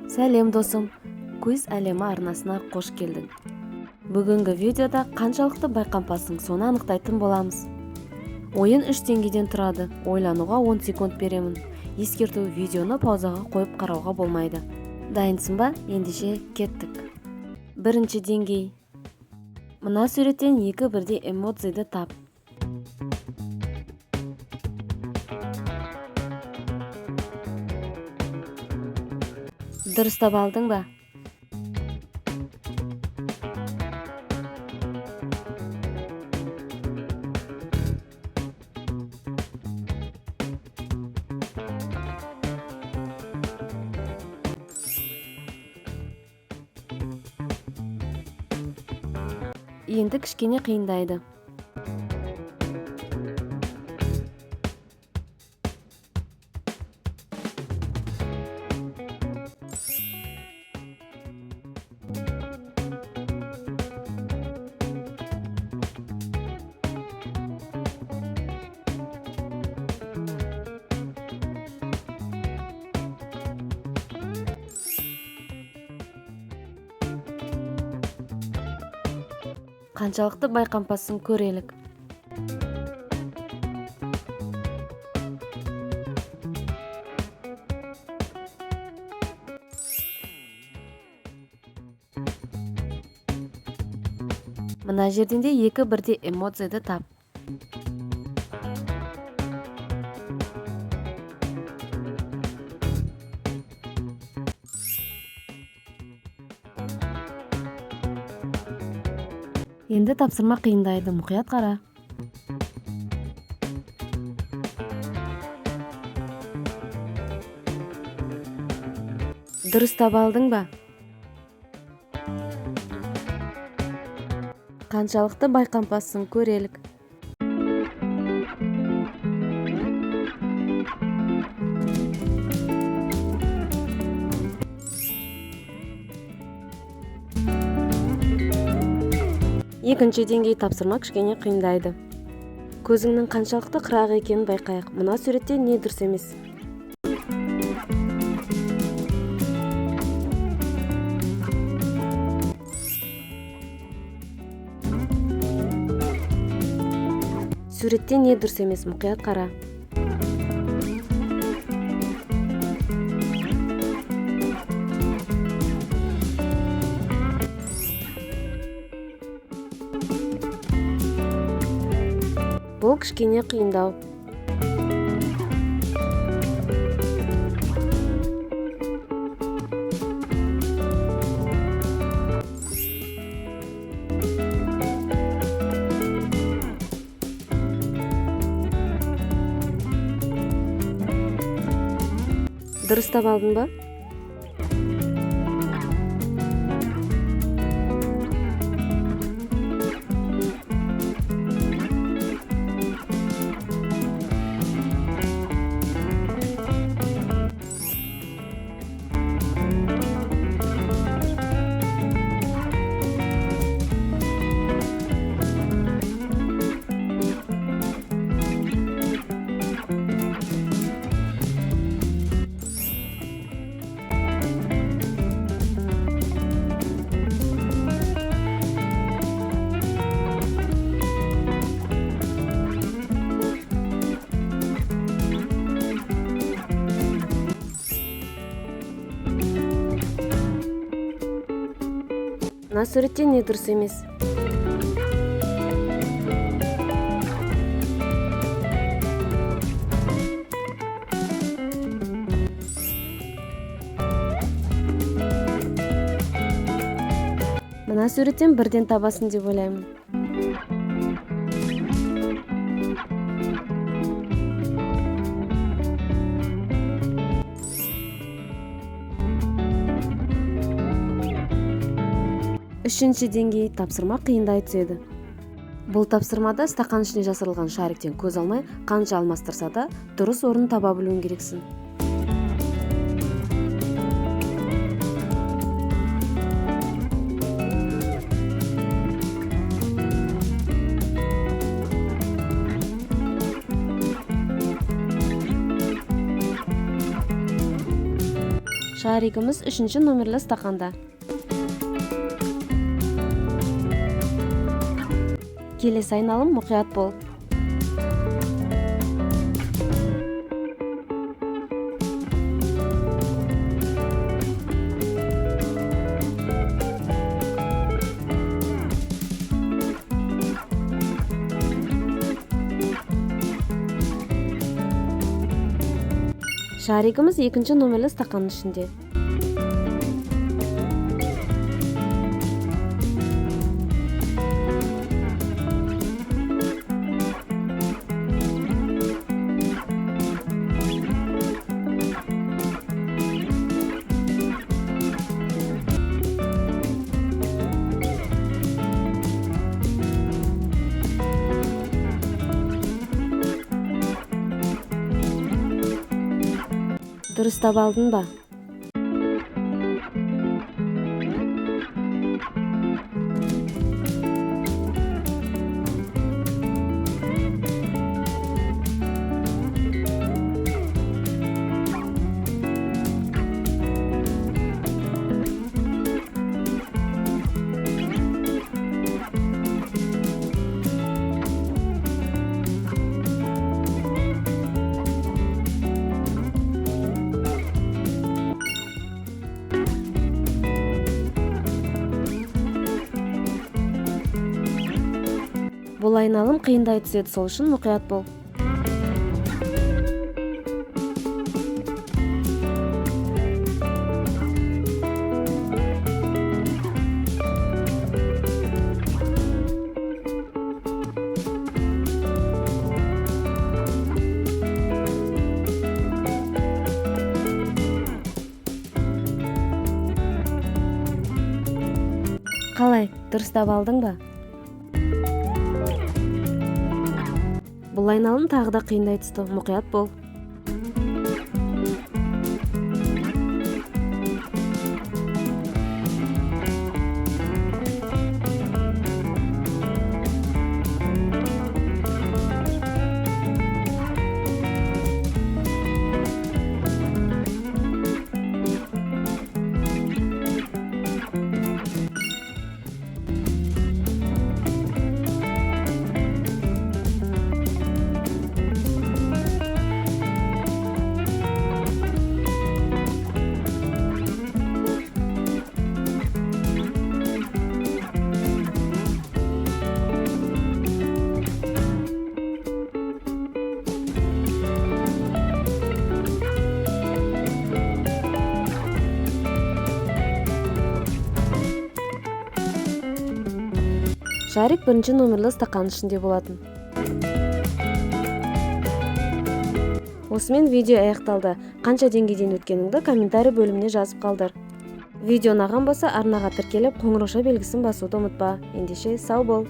Сәлем досым, Куиз әлемі арнасына қош келдің. Бүгінгі видеода қаншалықты байқампассың, соны анықтайтын боламыз. Ойын 3 деңгейден тұрады, ойлануға 10 секунд беремін. Ескерту, видеоны паузаға қойып қарауға болмайды. Дайынсың ба? Ендеше кеттік. Бірінші деңгей. Мына суреттен екі бірдей эмоцияны тап. Дұрыстап алдың ба? Енді кішкене қиындайды. Қаншалықты байқампассың, көрелік. Мына жерден де екі бірдей эмоцияны тап. Енді тапсырма қиындайды, мұқият қара. Дұрыстап алдың ба? Қаншалықты байқампассың, көрелік. Екінші деңгей тапсырма кішкене қиындайды. Көзіңнің қаншалықты қырақ екенін байқайық. Мына суретте не дұрыс емес? Суретте не дұрыс емес, мұқият қара. Бұл кішкене қиындау. Дұрыстап алдың ба? Мына суретте не дұрыс емес? Мына суреттен бірден табасын деп ойлаймын. Үшінші деңгей тапсырма қиындай түседі. Бұл тапсырмада стақан ішіне жасырылған шариктен көз алмай, қанша алмастырса да, дұрыс орын таба білуің керексің. шаригimiz 3-номерлі стаканда. Келесі айналым мұқият бол. Шаригimiz 2-номерлі стаканның ішінде. Дұрыстап алдың ба? Бұл айналым қиындай түседі, сол үшін мұқият бол. Қалай, дұрыстап алдың ба? Бұл айналым тағы да қиындай түсті, мұқият бол. Шарик 1-номерлі стакан ішінде болатын. Осымен видео аяқталды. Қанша деңгейден өткеніңді комментарий бөліміне жазып қалдыр. Видео ұнаған болса, арнаға тіркеліп, қоңырауша белгісін басуды ұмытпа. Ендеше сау бол.